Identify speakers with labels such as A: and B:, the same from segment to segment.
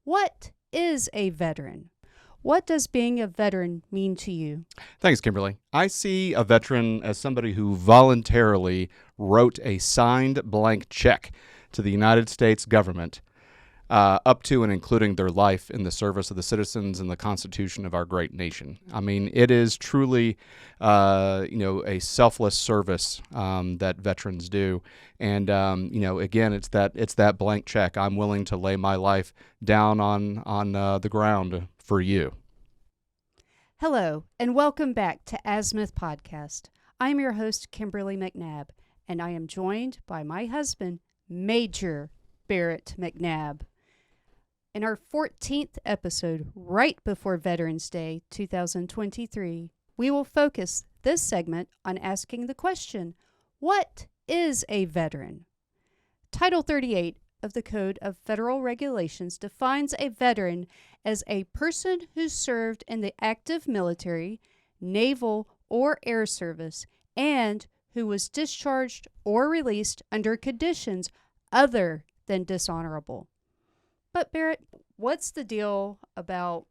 A: What is a veteran? What does being a veteran mean to you?
B: Thanks, Kimberly. I see a veteran as somebody who voluntarily wrote a signed blank check to the United States government up to and including their life in the service of the citizens and the Constitution of our great nation. I mean, it is truly, a selfless service that veterans do. And, again, it's that blank check. I'm willing to lay my life down on the ground for you.
A: Hello, and welcome back to Azimuth Podcast. I'm your host, Kimberly McNabb, and I am joined by my husband, Major Barrett McNabb. In our 14th episode, right before Veterans Day 2023, we will focus this segment on asking the question, what is a veteran? Title 38 of the Code of Federal Regulations defines a veteran as a person who served in the active military, naval, or air service, and who was discharged or released under conditions other than dishonorable. But Barrett, what's the deal about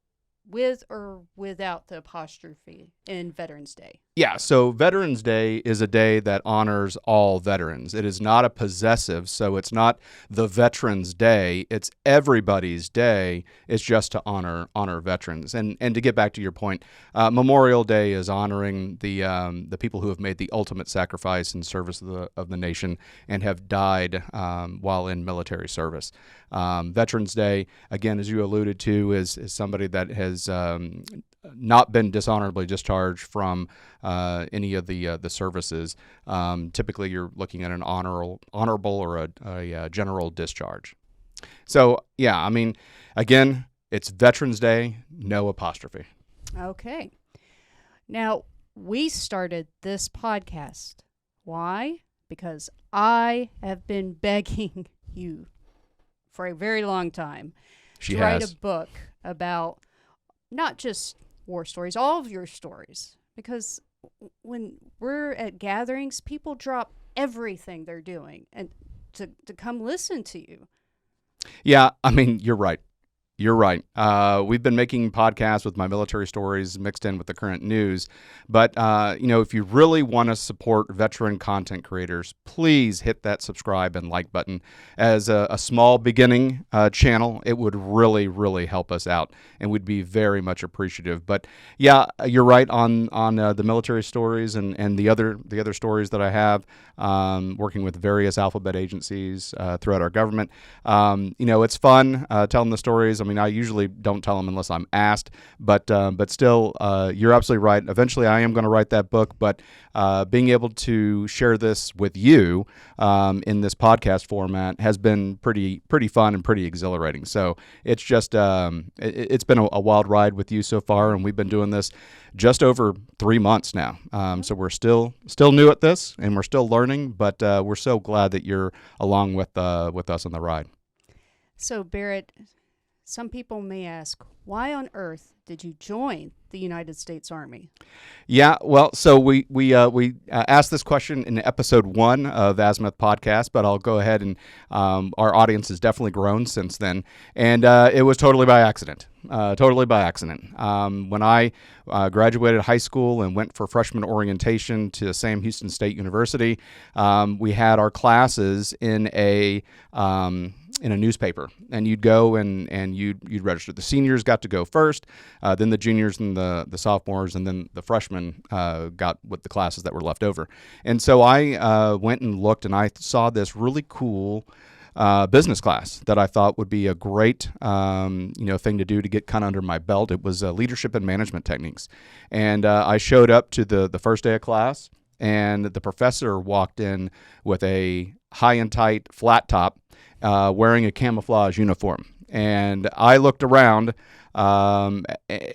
A: with or without the apostrophe in Veterans Day?
B: Yeah, so Veterans Day is a day that honors all veterans. It is not a possessive, so it's not the Veterans Day. It's everybody's day. It's just to honor veterans. And to get back to your point, Memorial Day is honoring the people who have made the ultimate sacrifice in service of the nation and have died while in military service. Veterans Day, again, as you alluded to, is somebody that has not been dishonorably discharged from any of the services. Typically, you're looking at an honorable or a general discharge. So, yeah, I mean, again, it's Veterans Day, no apostrophe.
A: Okay. Now, we started this podcast. Why? Because I have been begging you for a very long time to write a book about not just war stories, all of your stories. Because when we're at gatherings, people drop everything they're doing and to come listen to you.
B: Yeah, I mean, you're right. You're right. We've been making podcasts with my military stories mixed in with the current news. But, if you really want to support veteran content creators, please hit that subscribe and like button. As a small beginning channel, it would really, really help us out, and we'd be very much appreciative. But, yeah, you're right on the military stories and the other stories that I have, working with various alphabet agencies throughout our government. It's fun telling the stories. I mean, I usually don't tell them unless I'm asked, but still, you're absolutely right. Eventually, I am going to write that book, but being able to share this with you in this podcast format has been pretty fun and pretty exhilarating. So it's just it's been a wild ride with you so far, and we've been doing this just over 3 months now. So we're still new at this, and we're still learning, but we're so glad that you're along with us on the ride.
A: So Barrett, some people may ask, why on earth did you join the United States Army?
B: Yeah, well, so we asked this question in episode 1 of Azimuth Podcast, but I'll go ahead and our audience has definitely grown since then, and it was totally by accident. When I graduated high school and went for freshman orientation to Sam Houston State University, we had our classes in a newspaper, and you'd go and you'd register. The seniors got to go first, then the juniors and the sophomores, and then the freshmen got with the classes that were left over. And so I went and looked, and I saw this really cool business class that I thought would be a great thing to do to get kind of under my belt. It was leadership and management techniques, and I showed up to the first day of class, and the professor walked in with a high and tight flat top, wearing a camouflage uniform. And I looked around, I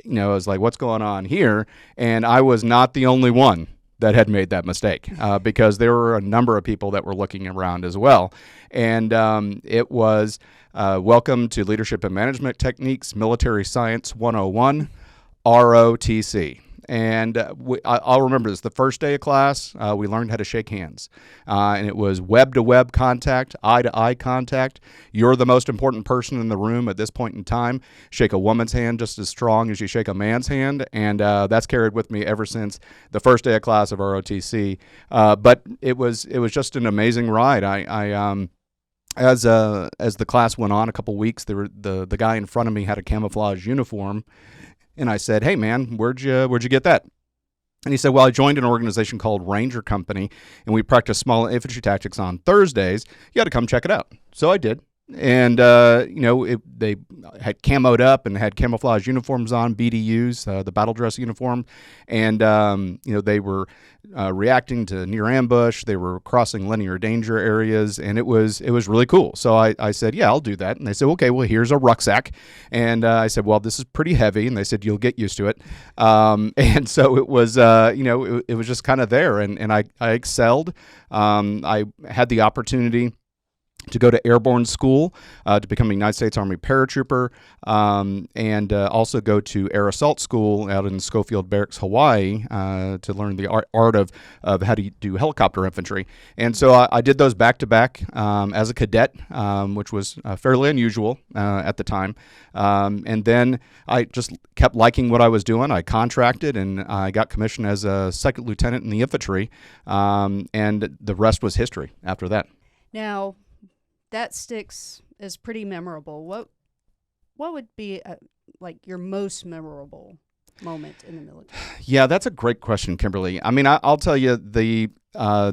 B: was like, what's going on here? And I was not the only one that had made that mistake, because there were a number of people that were looking around as well. And it was Welcome to Leadership and Management Techniques, Military Science 101, ROTC. And I'll remember this. The first day of class, we learned how to shake hands. And it was web-to-web contact, eye-to-eye contact. You're the most important person in the room at this point in time. Shake a woman's hand just as strong as you shake a man's hand. And that's carried with me ever since the first day of class of ROTC. But it was just an amazing ride. As the class went on a couple weeks, the guy in front of me had a camouflage uniform, and I said, "Hey man, where'd you get that?" And he said, "Well, I joined an organization called Ranger Company, and we practice small infantry tactics on Thursdays. You got to come check it out." So I did. And, they had camoed up and had camouflage uniforms on, BDUs, the battle dress uniform. And, they were reacting to near ambush. They were crossing linear danger areas, and it was really cool. So I said, "Yeah, I'll do that." And they said, "Okay, well, here's a rucksack." And I said, "Well, this is pretty heavy." And they said, "You'll get used to it." And so it was, it was just kind of there. And I excelled. I had the opportunity to go to airborne school, to become a United States Army paratrooper, and also go to air assault school out in Schofield Barracks, Hawaii, to learn the art of how to do helicopter infantry. And so I did those back to back as a cadet, which was fairly unusual at the time. And then I just kept liking what I was doing. I contracted, and I got commissioned as a second lieutenant in the infantry, and the rest was history after that.
A: Now, that sticks as pretty memorable. What would be like your most memorable moment in the military?
B: Yeah, that's a great question, Kimberly. I mean, I'll tell you the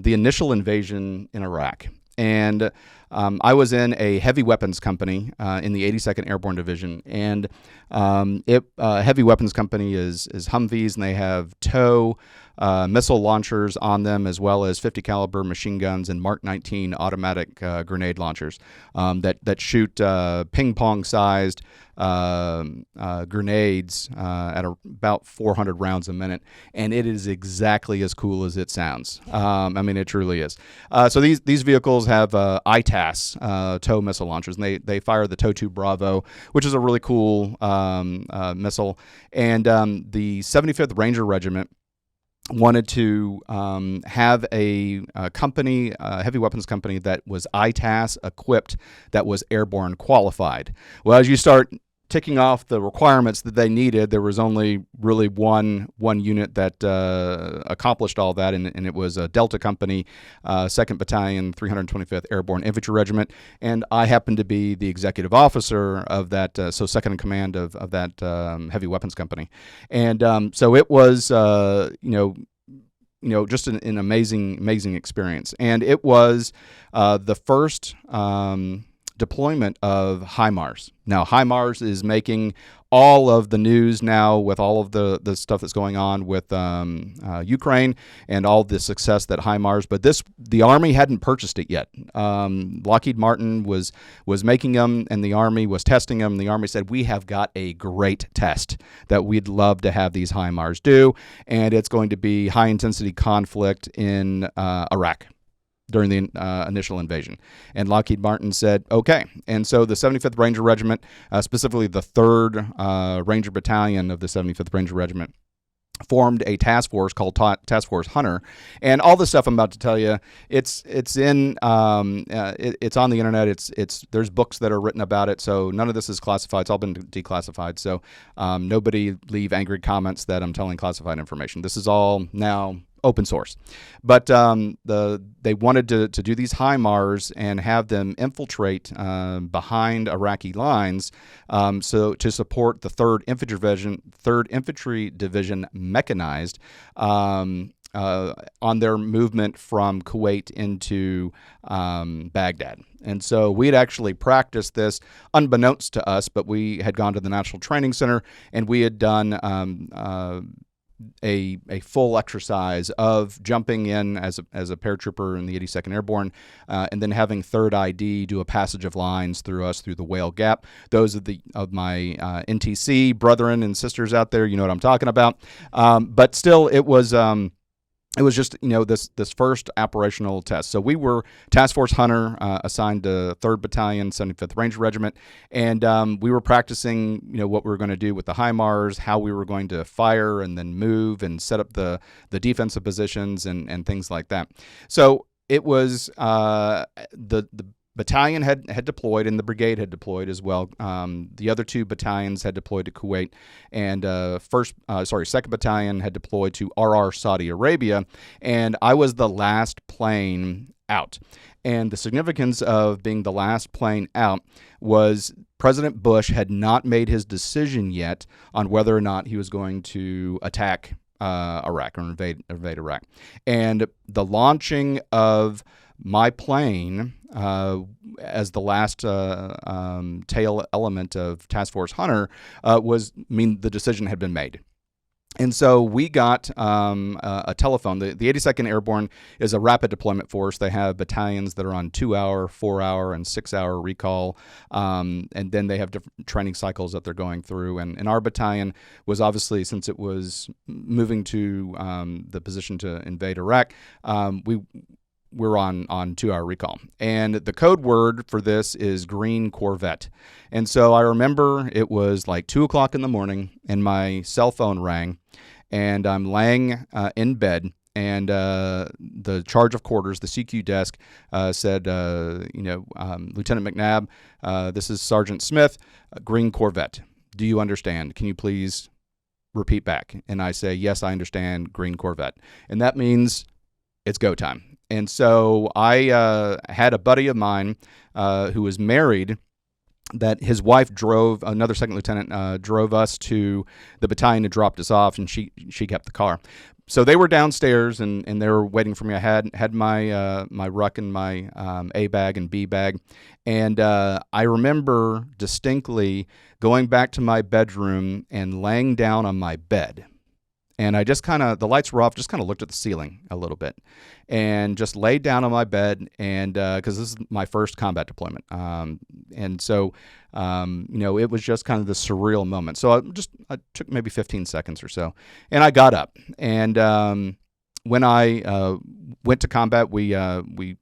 B: initial invasion in Iraq, and I was in a heavy weapons company in the 82nd Airborne Division, and heavy weapons company is Humvees, and they have tow missile launchers on them, as well as 50 caliber machine guns and Mark 19 automatic grenade launchers that shoot ping pong sized grenades at about 400 rounds a minute, and it is exactly as cool as it sounds. I mean, it truly is. So these vehicles have ITAS tow missile launchers, and they fire the TOW-2 Bravo, which is a really cool missile. And the 75th Ranger Regiment wanted to have a company, a heavy weapons company that was ITAS equipped, that was airborne qualified. Well, as you start ticking off the requirements that they needed, there was only really one unit that accomplished all that, and it was a Delta Company, 2nd Battalion, 325th Airborne Infantry Regiment, and I happened to be the executive officer of that, so second in command of that heavy weapons company. And so it was, just an amazing experience. And it was the first deployment of HIMARS. Now, HIMARS is making all of the news now with all of the stuff that's going on with Ukraine and all the success that HIMARS, but the Army hadn't purchased it yet. Lockheed Martin was making them, and the Army was testing them. The Army said, "We have got a great test that we'd love to have these HIMARS do, and it's going to be high-intensity conflict in Iraq during the initial invasion." And Lockheed Martin said, "Okay." And so the 75th Ranger Regiment, specifically the 3rd Ranger Battalion of the 75th Ranger Regiment, formed a task force called Task Force Hunter. And all the stuff I'm about to tell you, it's on the internet. There's books that are written about it. So none of this is classified. It's all been declassified. So nobody leave angry comments that I'm telling classified information. This is all now open source. But they wanted to do these HIMARS and have them infiltrate behind Iraqi lines, so to support the 3rd Infantry Division mechanized on their movement from Kuwait into Baghdad. And so we had actually practiced this unbeknownst to us, but we had gone to the National Training Center, and we had done a full exercise of jumping in as a paratrooper in the 82nd Airborne, and then having 3rd ID do a passage of lines through the Whale Gap. Those of my NTC brethren and sisters out there, you know what I'm talking about. But still, it was it was just, this first operational test. So we were Task Force Hunter, assigned to 3rd Battalion, 75th Ranger Regiment, and we were practicing, what we were going to do with the HIMARS, how we were going to fire and then move and set up the defensive positions and things like that. So it was the battalion had deployed, and the brigade had deployed as well. The other 2 battalions had deployed to Kuwait, and 2nd Battalion had deployed to RR Saudi Arabia, and I was the last plane out. And the significance of being the last plane out was President Bush had not made his decision yet on whether or not he was going to attack Iraq or invade Iraq. And the launching of my plane as the last tail element of Task Force Hunter the decision had been made. And so we got a telephone. The 82nd Airborne is a rapid deployment force. They have battalions that are on 2-hour, 4-hour, and 6-hour recall. And then they have different training cycles that they're going through. And our battalion was obviously, since it was moving to the position to invade Iraq, we're on 2-hour recall. And the code word for this is green Corvette. And so I remember it was like 2 o'clock in the morning and my cell phone rang, and I'm laying in bed, and the charge of quarters, the CQ desk, said, Lieutenant McNabb, this is Sergeant Smith, green Corvette. Do you understand? Can you please repeat back? And I say, yes, I understand, green Corvette. And that means it's go time. And so I had a buddy of mine who was married, that his wife drove, another second lieutenant drove us to the battalion and dropped us off, and she kept the car. So they were downstairs, and they were waiting for me. I had my my ruck and my A bag and B bag, and I remember distinctly going back to my bedroom and laying down on my bed. And I just the lights were off, just kind of looked at the ceiling a little bit and just laid down on my bed, and because this is my first combat deployment. And so, it was just kind of the surreal moment. So I took maybe 15 seconds or so, and I got up. And when I went to combat, we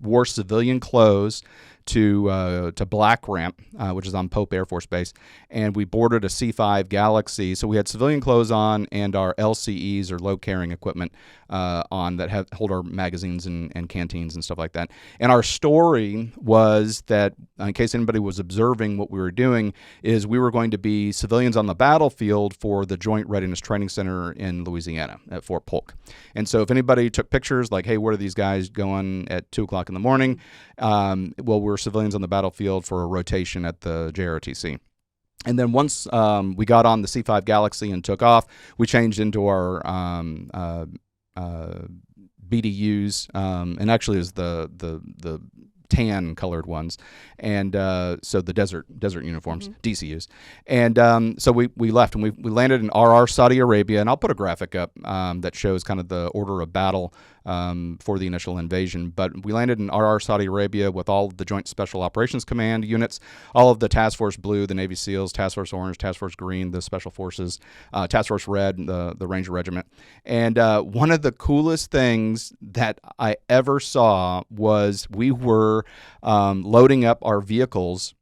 B: wore civilian clothes to Black Ramp, which is on Pope Air Force Base, and we boarded a C-5 Galaxy. So we had civilian clothes on and our LCEs, or load carrying equipment, on that hold our magazines and canteens and stuff like that. And our story was that, in case anybody was observing what we were doing, is we were going to be civilians on the battlefield for the Joint Readiness Training Center in Louisiana at Fort Polk. And so if anybody took pictures like, hey, where are these guys going at 2 o'clock in the morning? We're civilians on the battlefield for a rotation at the JROTC. And then once we got on the C-5 Galaxy and took off, we changed into our BDUs, and actually it was the tan colored ones, and so the desert uniforms, DCUs. And so we left, and we landed in RR Saudi Arabia, and I'll put a graphic up that shows kind of the order of battle for the initial invasion. But we landed in RR Saudi Arabia with all of the Joint Special Operations Command units, all of the Task Force Blue, the Navy SEALs, Task Force Orange, Task Force Green, the Special Forces, Task Force Red, the Ranger Regiment. And one of the coolest things that I ever saw was we were loading up our vehicles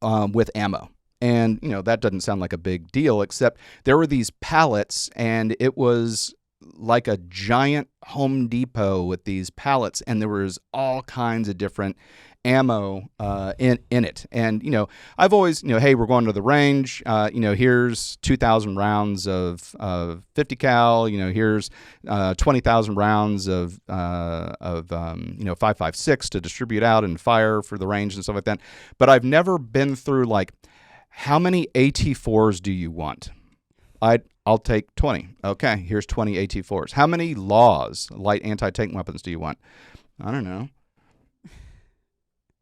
B: with ammo. And, that doesn't sound like a big deal, except there were these pallets, and it was like a giant Home Depot with these pallets, and there was all kinds of different ammo in it. And I've always, hey, we're going to the range, here's 2,000 rounds of 50 cal, here's 20,000 rounds of 5.56 to distribute out and fire for the range and stuff like that. But I've never been through, like, how many AT4s do you want? I'll take 20. Okay, here's 20 AT4s. How many LAWs, light anti-tank weapons, do you want? I don't know.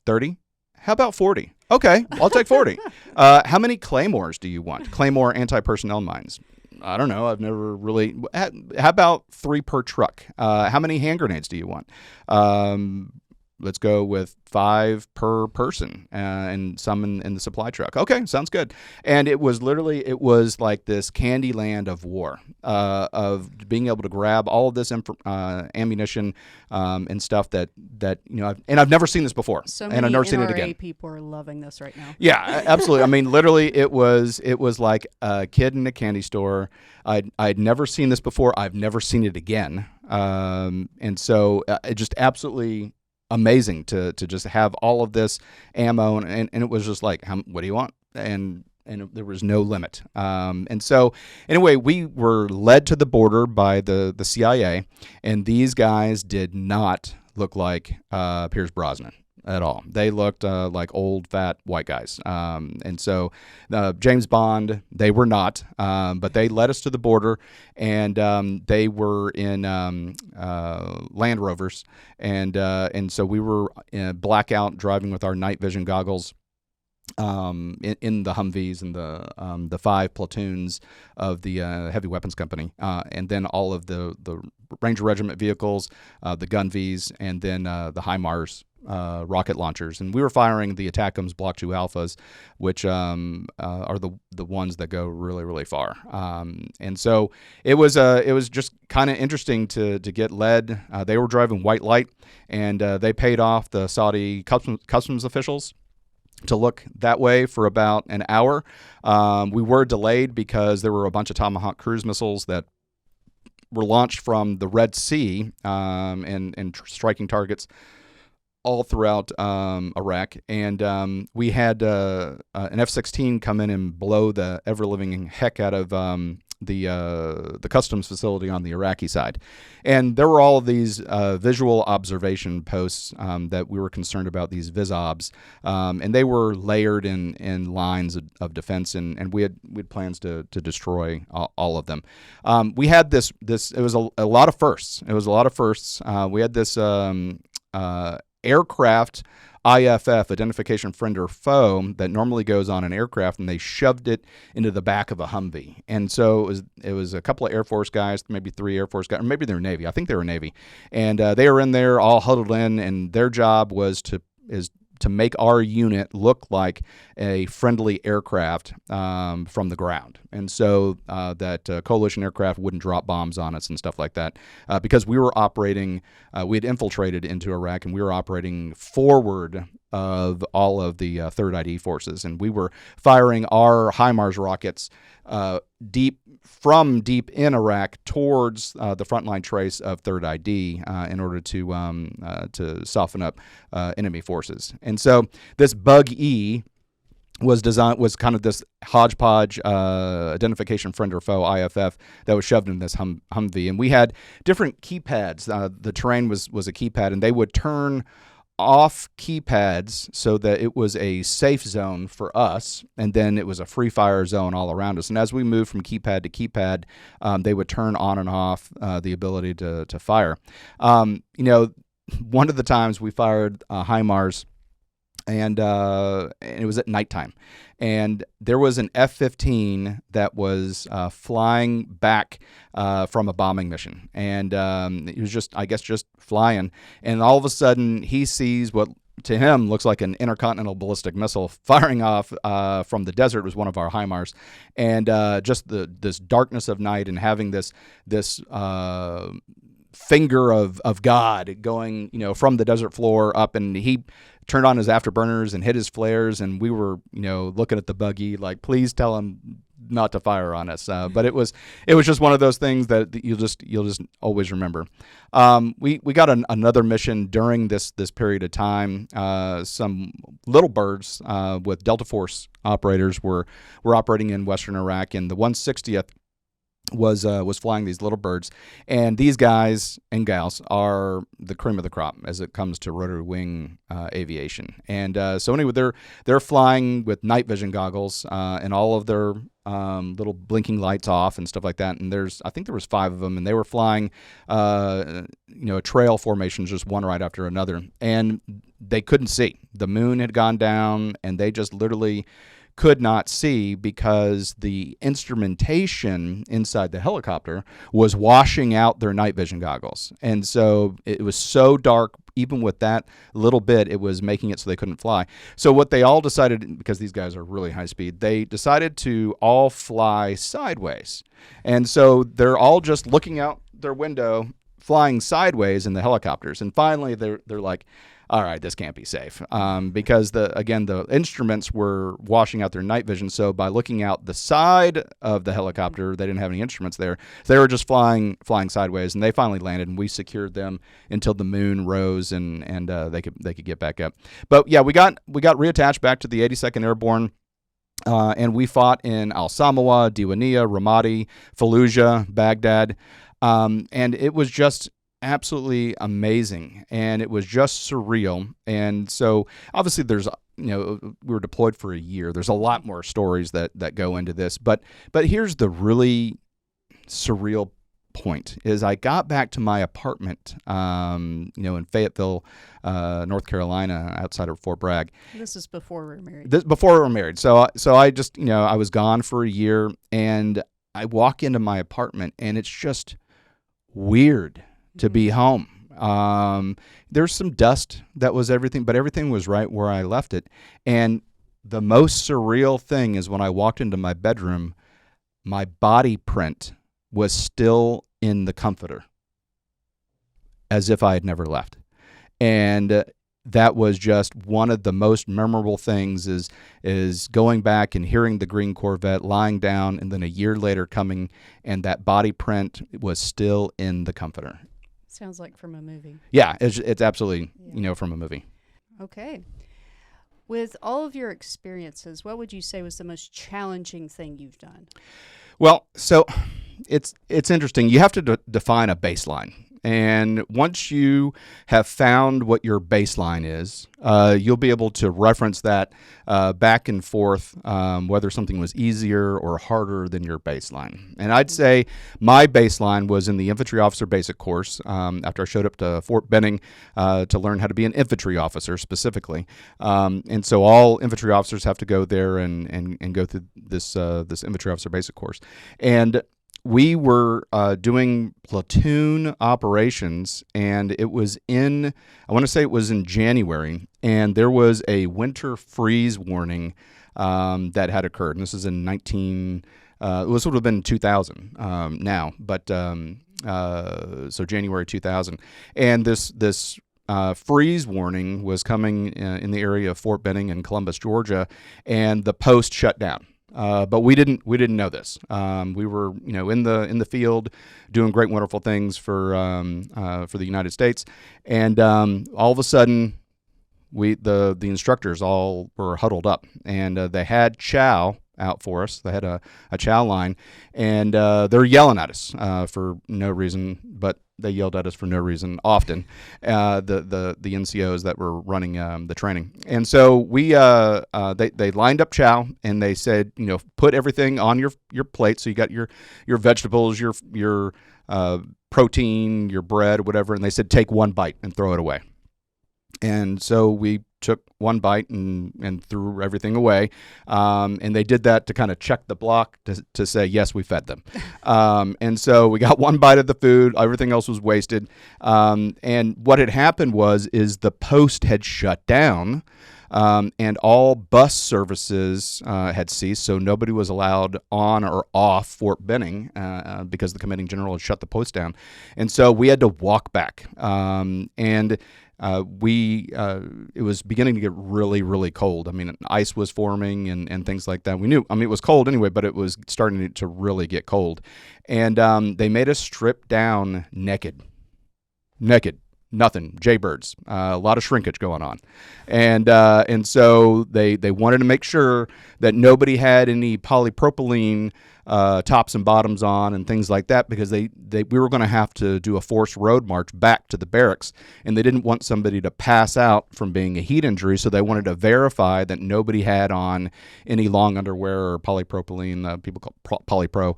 B: 30? How about 40? Okay, I'll take 40. How many Claymores do you want? Claymore anti-personnel mines. I don't know. I've never really. How about 3 per truck? How many hand grenades do you want? let's go with 5 per person, and some in the supply truck. Okay, sounds good. And it was like this candy land of war, of being able to grab all of this ammunition and stuff that I've never seen this before,
A: So
B: and
A: many
B: I've never seen it
A: NRA
B: again.
A: people are loving this right now.
B: Yeah, absolutely. I mean, literally, it was like a kid in a candy store. I'd never seen this before. I've never seen it again. And so it just absolutely amazing to just have all of this ammo, and it was just like, what do you want? And there was no limit. And so anyway, we were led to the border by the CIA, and these guys did not look like Pierce Brosnan at all. They looked like old, fat white guys. And so James Bond, they were not, but they led us to the border, and they were in Land Rovers. And so we were blackout driving with our night vision goggles in the Humvees and the 5 platoons of the Heavy Weapons Company, and then all of the Ranger Regiment vehicles, the Gunvees, and then the HIMARS rocket launchers. And we were firing the ATACMS Block 2 Alphas, which are the ones that go really, really far. And so it was just kind of interesting to get led. They were driving white light, and they paid off the Saudi customs officials to look that way for about an hour. We were delayed because there were a bunch of Tomahawk cruise missiles that were launched from the Red Sea and striking targets all throughout Iraq. And we had an F-16 come in and blow the ever-living heck out of the customs facility on the Iraqi side. And there were all of these visual observation posts that we were concerned about, these VisObs, and they were layered in lines of defense, and we had plans to destroy all of them. We had this it was a lot of firsts. It was a lot of firsts. We had this aircraft IFF, identification friend or foe, that normally goes on an aircraft, and they shoved it into the back of a Humvee. And so it was a couple of Air Force guys, maybe 3 Air Force guys, or maybe they're Navy. I think they were Navy. And they were in there all huddled in, and their job was to make our unit look like a friendly aircraft from the ground. And so that coalition aircraft wouldn't drop bombs on us and stuff like that, because we were operating, we had infiltrated into Iraq, and we were operating forward of all of the 3rd ID forces. And we were firing our HIMARS rockets deep in Iraq towards the frontline trace of 3rd ID in order to soften up enemy forces. And so this Bug E was kind of this hodgepodge identification friend or foe IFF that was shoved in this Humvee. And we had different keypads. The terrain was a keypad, and they would turn off keypads so that it was a safe zone for us, and then it was a free fire zone all around us. And as we moved from keypad to keypad, they would turn on and off the ability to fire. One of the times we fired HIMARS, and it was at nighttime, and there was an F-15 that was flying back from a bombing mission, and he was just flying, and all of a sudden he sees what to him looks like an intercontinental ballistic missile firing off from the desert. It was one of our HIMARS, and just this darkness of night, and having this finger of God going, from the desert floor up, and he turned on his afterburners and hit his flares, and we were, looking at the buggy like, please tell him not to fire on us. But it was just one of those things that you'll just always remember. We got another mission during this period of time. Some little birds with Delta Force operators were operating in Western Iraq, and the 160th was flying these little birds, and these guys and gals are the cream of the crop as it comes to rotary wing aviation. And so anyway, they're flying with night vision goggles and all of their little blinking lights off and stuff like that. And I think there was 5 of them, and they were flying a trail formation, just one right after another, and they couldn't see. The moon had gone down, and they just literally could not see because the instrumentation inside the helicopter was washing out their night vision goggles. And so it was so dark, even with that little bit, it was making it so they couldn't fly. So what they all decided, because these guys are really high speed, they decided to all fly sideways. And so they're all just looking out their window, flying sideways in the helicopters. And finally, they're like, all right, this can't be safe, because the instruments were washing out their night vision. So by looking out the side of the helicopter, they didn't have any instruments there. So they were just flying sideways, and they finally landed, and we secured them until the moon rose and they could get back up. But yeah, we got reattached back to the 82nd Airborne. And we fought in Al Samawa, Diwania, Ramadi, Fallujah, Baghdad, and it was just absolutely amazing, and it was just surreal. And so obviously we were deployed for a year. There's a lot more stories that go into this, but here's the really surreal point is I got back to my apartment, in Fayetteville, North Carolina, outside of Fort Bragg.
A: This is before we were married.
B: Before we were married. So I just, I was gone for a year, and I walk into my apartment, and it's just weird to be home. There's some dust that was everything, but everything was right where I left it. And the most surreal thing is when I walked into my bedroom, my body print was still in the comforter, as if I had never left. And that was just one of the most memorable things is going back and hearing the green Corvette, lying down, and then a year later coming, and that body print was still in the comforter.
A: Sounds like from a movie.
B: Yeah, it's absolutely, from a movie.
A: Okay. With all of your experiences, what would you say was the most challenging thing you've done?
B: Well, so it's interesting. You have to define a baseline. And once you have found what your baseline is, you'll be able to reference that back and forth, whether something was easier or harder than your baseline. And I'd say my baseline was in the infantry officer basic course after I showed up to Fort Benning to learn how to be an infantry officer specifically. And so all infantry officers have to go there and go through this infantry officer basic course. And we were doing platoon operations, and it was I want to say it was in January, and there was a winter freeze warning that had occurred. And this is in this would have been 2000 now, but so January 2000. And this freeze warning was coming in the area of Fort Benning and Columbus, Georgia, and the post shut down. But we didn't know this. We were, in the field doing great, wonderful things for the United States, and all of a sudden, the instructors all were huddled up, and they had chow out for us. They had a chow line, and they're yelling at us for no reason, but they yelled at us for no reason often, the NCOs that were running the training. And so they lined up chow, and they said, put everything on your plate. So you got your vegetables, your protein, your bread, whatever. And they said, take one bite and throw it away. And so we took one bite and threw everything away. And they did that to kind of check the block to say, yes, we fed them. And so we got one bite of the food. Everything else was wasted. And what had happened is the post had shut down. And all bus services had ceased, so nobody was allowed on or off Fort Benning because the commanding general had shut the post down. And so we had to walk back. It was beginning to get really, really cold. I mean, ice was forming and things like that. We knew, it was cold anyway, but it was starting to really get cold. And they made us strip down naked. Nothing, jaybirds, a lot of shrinkage going on. And so they wanted to make sure that nobody had any polypropylene tops and bottoms on and things like that, because we were going to have to do a forced road march back to the barracks, and they didn't want somebody to pass out from being a heat injury, so they wanted to verify that nobody had on any long underwear or polypropylene, people call polypro.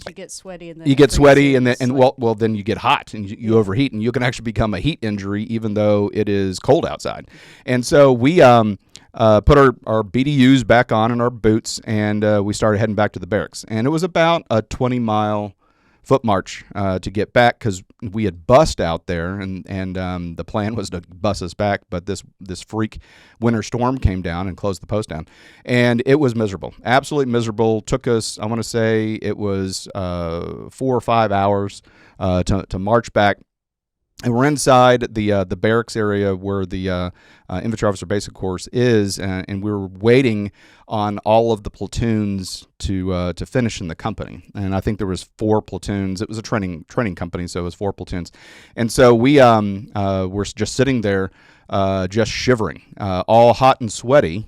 A: because you get sweaty and then
B: you get sweaty and then
A: like,
B: then you get hot and you overheat, and you can actually become a heat injury even though it is cold outside. And so we put our BDUs back on and our boots, and we started heading back to the barracks. And it was about a 20-mile foot march to get back, because we had bussed out there, and the plan was to bus us back, but this freak winter storm came down and closed the post down, and it was miserable, absolutely miserable. Took us, I want to say it was 4 or 5 hours to march back. And we're inside the barracks area where the infantry officer basic course is, and we were waiting on all of the platoons to finish in the company. And I think there was 4 platoons. It was a training company, so it was 4 platoons. And so we were just sitting there, just shivering, all hot and sweaty.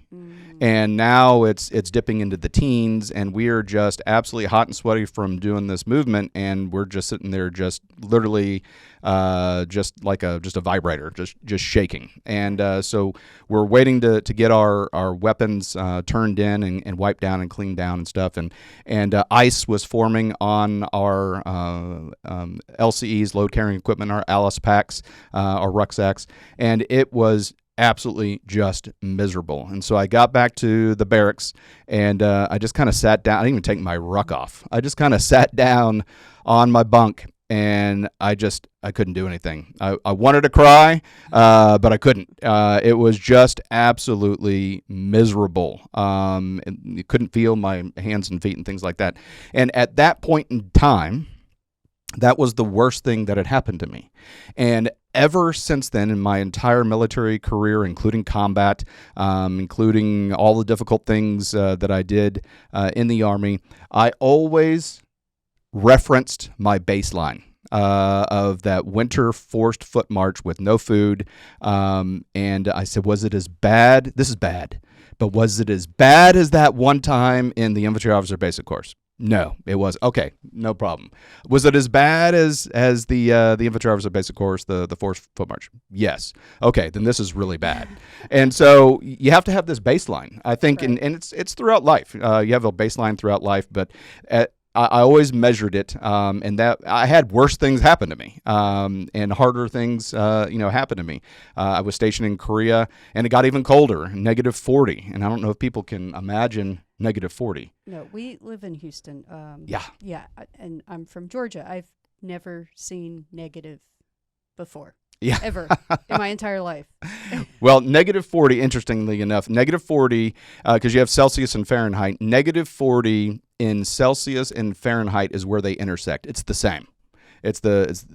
B: And now it's dipping into the teens, and we are just absolutely hot and sweaty from doing this movement, and we're just sitting there, just literally, just like a vibrator, just shaking. And so we're waiting to get our weapons turned in and wiped down and cleaned down and stuff, and ice was forming on our LCEs, load carrying equipment, our Alice packs, our rucksacks, and it was absolutely just miserable. And so I got back to the barracks, and I just kind of sat down. I didn't even take my ruck off. I just kind of sat down on my bunk, and I couldn't do anything. I wanted to cry, but I couldn't. It was just absolutely miserable. And you couldn't feel my hands and feet and things like that. And at that point in time, that was the worst thing that had happened to me. And ever since then, in my entire military career, including combat, including all the difficult things that I did in the Army, I always referenced my baseline of that winter forced foot march with no food. And I said, was it as bad? This is bad. But was it as bad as that one time in the infantry officer basic course? No, it was. Okay, no problem. Was it as bad as the infantry officer basic course, the forced foot march? Yes. Okay, then this is really bad. And so you have to have this baseline, I think, right. and it's throughout life. You have a baseline throughout life, but I always measured it, and that I had worse things happen to me, and harder things, happen to me. I was stationed in Korea, and it got even colder, -40, and I don't know if people can imagine -40.
A: No, we live in Houston.
B: Yeah,
A: and I'm from Georgia. I've never seen negative before.
B: Yeah.
A: Ever in my entire life.
B: Well, -40, interestingly enough, -40, because you have Celsius and Fahrenheit, -40 in Celsius and Fahrenheit is where they intersect. It's the same.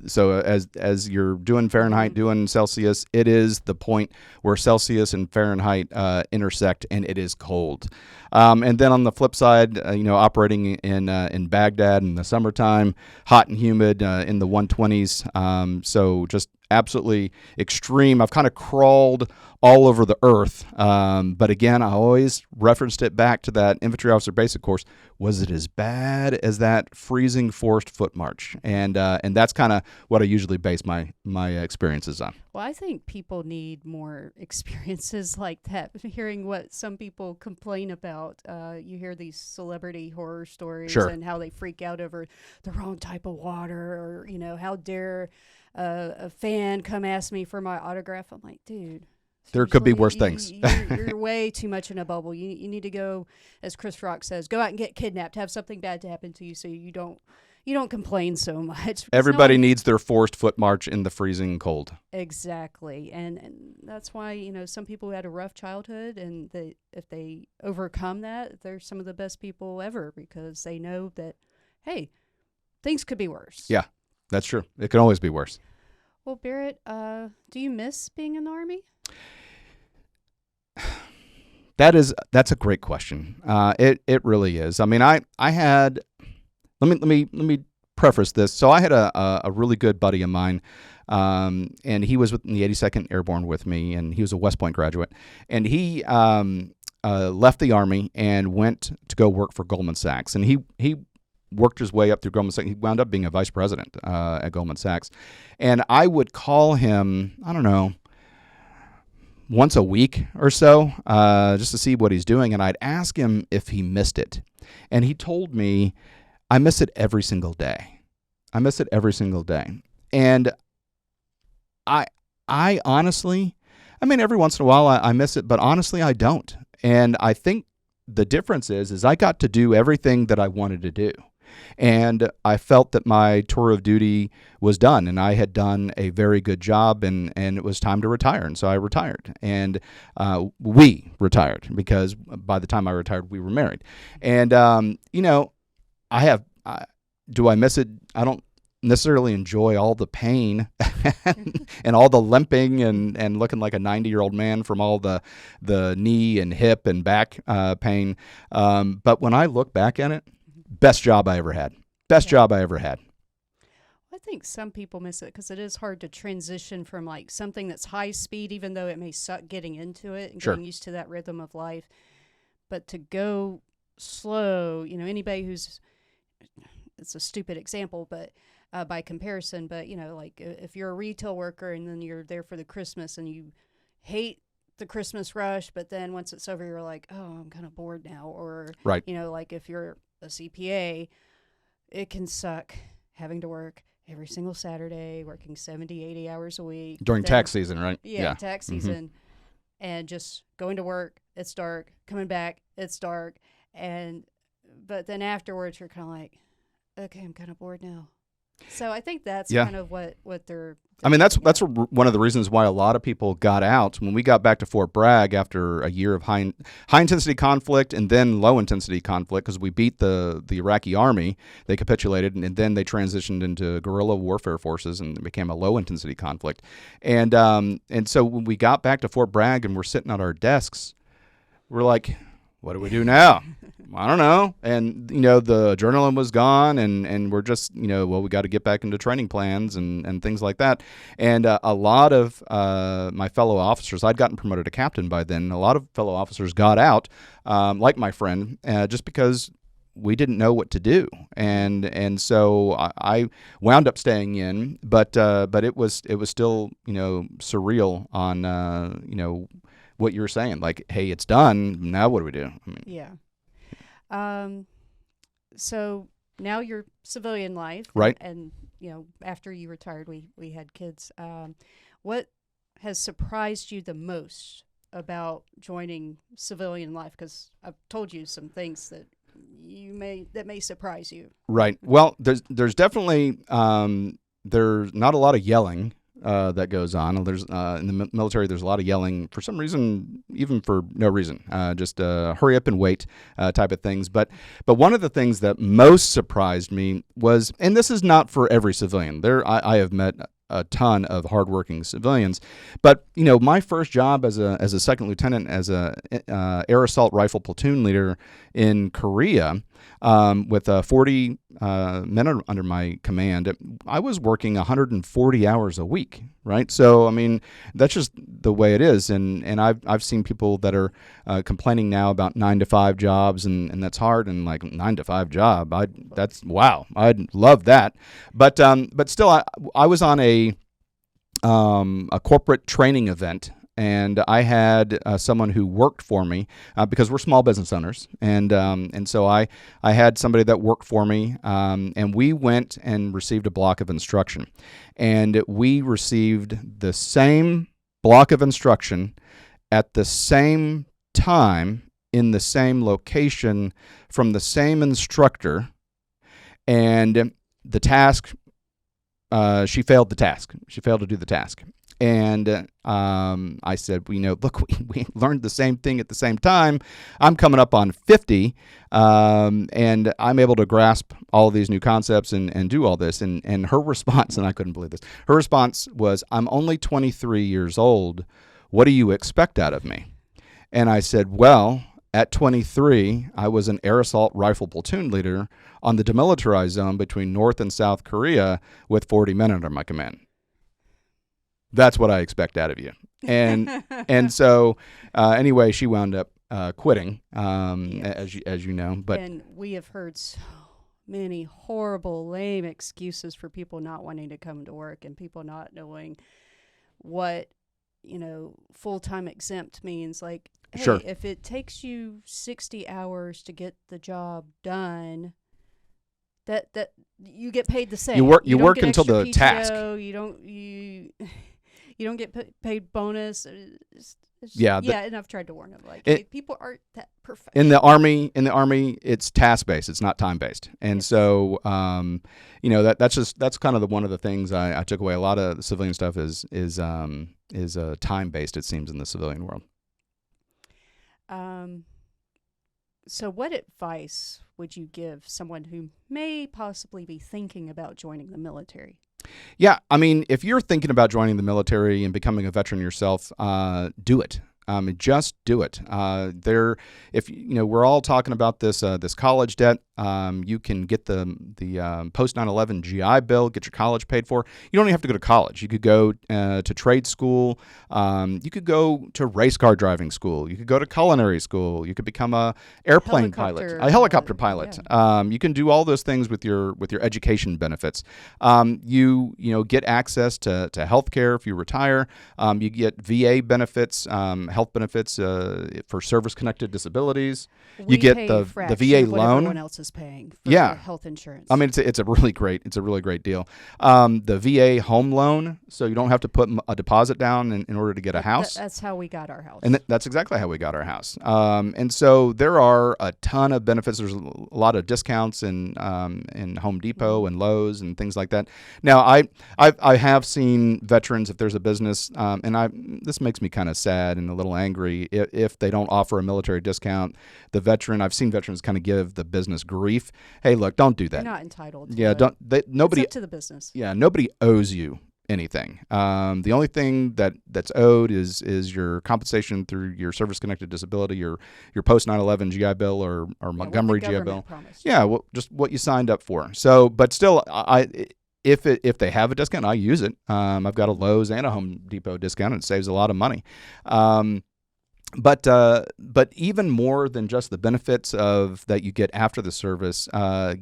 B: So as you're doing Fahrenheit, doing Celsius, it is the point where Celsius and Fahrenheit intersect, and it is cold. And then on the flip side, operating in Baghdad in the summertime, hot and humid in the 120s. So just absolutely extreme. I've kind of crawled all over the earth. But again, I always referenced it back to that infantry officer basic course. Was it as bad as that freezing forced foot march? And that's kind of what I usually base my experiences on.
A: Well, I think people need more experiences like that. Hearing what some people complain about, you hear these celebrity horror stories,
B: Sure.
A: and how they freak out over the wrong type of water, or how dare a fan come ask me for my autograph. I'm like, dude.
B: There could be worse things.
A: You're way too much in a bubble. You need to go, as Chris Rock says, go out and get kidnapped. Have something bad to happen to you so you don't complain so much.
B: Everybody needs their forced foot march in the freezing cold.
A: Exactly. And that's why, some people who had a rough childhood, and if they overcome that, they're some of the best people ever, because they know that, hey, things could be worse.
B: Yeah, that's true. It can always be worse.
A: Well, Barrett, do you miss being in the Army?
B: That's a great question. It really is. I mean, I had, let me preface this. So I had a really good buddy of mine, and he was in the 82nd Airborne with me, and he was a West Point graduate, and he left the Army and went to go work for Goldman Sachs, and he worked his way up through Goldman Sachs. He wound up being a vice president at Goldman Sachs, and I would call him, I don't know, once a week or so, just to see what he's doing. And I'd ask him if he missed it. And he told me I miss it every single day. I miss it every single day. And I honestly, I mean, every once in a while I miss it, but honestly, I don't. And I think the difference is I got to do everything that I wanted to do. And I felt that my tour of duty was done, and I had done a very good job, and it was time to retire. And so I retired, and we retired, because by the time I retired, we were married. And, do I miss it? I don't necessarily enjoy all the pain and all the limping and looking like a 90-year-old man from all the knee and hip and back pain. But when I look back at it, best job I ever had. Best job I ever had.
A: I think some people miss it because it is hard to transition from like something that's high speed, even though it may suck getting into it and
B: Sure.
A: getting used to that rhythm of life. But to go slow, anybody who's, it's a stupid example, but by comparison, but like if you're a retail worker and then you're there for the Christmas and you hate the Christmas rush, but then once it's over, you're like, oh, I'm kind of bored now. Or,
B: Right.
A: Like if you're a CPA, it can suck having to work every single Saturday, working 70, 80 hours a week.
B: During tax season, right?
A: Yeah, tax season. And just going to work, it's dark. Coming back, it's dark. But then afterwards, you're kind of like, okay, I'm kind of bored now. So I think that's kind of what they're
B: I mean, that's one of the reasons why a lot of people got out. When we got back to Fort Bragg after a year of high intensity conflict and then low intensity conflict, because we beat the Iraqi army, they capitulated, and then they transitioned into guerrilla warfare forces and it became a low intensity conflict. And so when we got back to Fort Bragg and we're sitting at our desks, we're like, what do we do now? I don't know. And, the adrenaline was gone, and we're just, we got to get back into training plans and things like that. And a lot of my fellow officers, I'd gotten promoted to captain by then, a lot of fellow officers got out, like my friend, just because we didn't know what to do. And so I wound up staying in, but it was still, surreal on, what you're saying, like, hey, it's done. Now what do we do? I mean,
A: yeah. So now you're civilian life,
B: right?
A: And after you retired, we had kids. What has surprised you the most about joining civilian life? Because I've told you some things that may surprise you.
B: Right. Well, there's definitely there's not a lot of yelling that goes on. There's in the military, there's a lot of yelling for some reason, even for no reason, just hurry up and wait type of things. But one of the things that most surprised me was, and this is not for every civilian. I have met a ton of hardworking civilians, but my first job as a second lieutenant, as a air assault rifle platoon leader in Korea, with 40 men under my command, I was working 140 hours a week, right? So I mean, that's just the way it is, and I've seen people that are complaining now about 9-to-5 jobs, and that's hard, and like 9-to-5 job, that's wow, I'd love that, but still, I was on a corporate training event, and I had someone who worked for me because we're small business owners, and so I had somebody that worked for me, and we went and received a block of instruction, and we received the same block of instruction at the same time in the same location from the same instructor, and the task. She failed the task. She failed to do the task. And I said, look, we learned the same thing at the same time. I'm coming up on 50, and I'm able to grasp all of these new concepts and do all this. And her response, and I couldn't believe this, her response was, I'm only 23 years old. What do you expect out of me? And I said, well, at 23, I was an air assault rifle platoon leader on the demilitarized zone between North and South Korea with 40 men under my command. That's what I expect out of you. And so anyway, she wound up quitting, yes. as you know. But
A: and we have heard so many horrible, lame excuses for people not wanting to come to work and people not knowing what full-time exempt means. Like, hey,
B: sure.
A: If it takes you 60 hours to get the job done, that you get paid the same.
B: You work
A: don't get
B: until
A: extra
B: the
A: PTO,
B: task.
A: You don't get paid bonus. And I've tried to warn them, like, hey, people aren't that professional.
B: In the army, it's task based. It's not time based, and so that's kind of one of the things I took away. A lot of the civilian stuff is time based. It seems in the civilian world.
A: So, what advice would you give someone who may possibly be thinking about joining the military?
B: Yeah, I mean, if you're thinking about joining the military and becoming a veteran yourself, do it. Just do it. We're all talking about this college debt. You can get the post 9/11 GI Bill, get your college paid for. You don't even have to go to college. You could go to trade school. You could go to race car driving school. You could go to culinary school. You could become a airplane pilot, a helicopter pilot.
A: Yeah.
B: You can do all those things with your education benefits. You get access to health care if you retire. You get VA benefits, health benefits for service-connected disabilities. You get the VA loan.
A: Everyone else is paying for their health insurance.
B: I mean, it's a really great deal. The VA home loan, so you don't have to put a deposit down in order to get a house.
A: That's how we got our house.
B: And that's exactly how we got our house. And so there are a ton of benefits. There's a lot of discounts in Home Depot and Lowe's and things like that. Now, I have seen veterans, if there's a business, this makes me kind of sad and a little angry if they don't offer a military discount. I've seen veterans kind of give the business grief. Hey, look, don't do that.
A: You're not entitled to
B: nobody.
A: It's up to the business.
B: Yeah, nobody owes you anything. The only thing that's owed is your compensation through your service-connected disability, your post 9/11 GI Bill or Montgomery GI Bill.
A: Promised.
B: Yeah, well, just what you signed up for. So, but still, if they have a discount, I use it. I've got a Lowe's and a Home Depot discount, and it saves a lot of money. But even more than just the benefits of that you get after the service,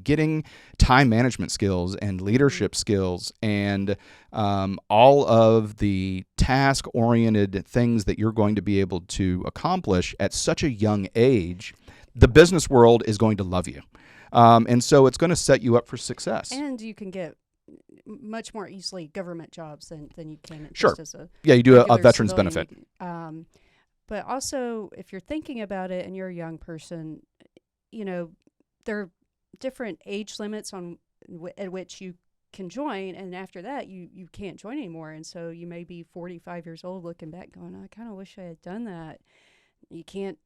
B: getting time management skills and leadership skills and all of the task-oriented things that you're going to be able to accomplish at such a young age, the business world is going to love you. And so it's going to set you up for success.
A: And you can get much more easily government jobs than you can
B: Sure.
A: just as a
B: you do a veteran's
A: civilian.
B: benefit.
A: But also, if you're thinking about it and you're a young person, there are different age limits at which you can join, and after that, you can't join anymore. And so you may be 45 years old looking back going, I kind of wish I had done that. You can't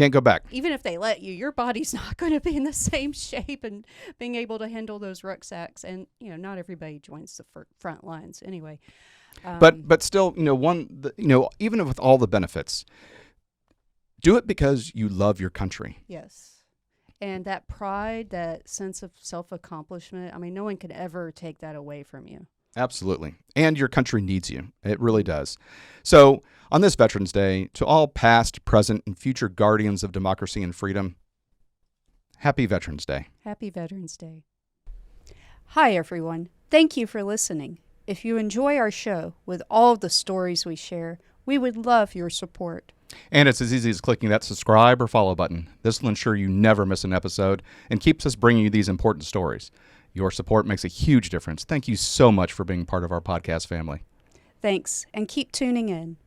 B: go back.
A: Even if they let you, your body's not going to be in the same shape and being able to handle those rucksacks. And, not everybody joins the front lines anyway.
B: But still, even with all the benefits, do it because you love your country.
A: Yes. And that pride, that sense of self-accomplishment, I mean, no one can ever take that away from you.
B: Absolutely. And your country needs you. It really does. So on this Veterans Day, to all past, present, and future guardians of democracy and freedom, happy Veterans Day.
A: Happy Veterans Day. Hi, everyone. Thank you for listening. If you enjoy our show with all the stories we share, we would love your support.
B: And it's as easy as clicking that subscribe or follow button. This will ensure you never miss an episode and keeps us bringing you these important stories. Your support makes a huge difference. Thank you so much for being part of our podcast family.
A: Thanks, and keep tuning in.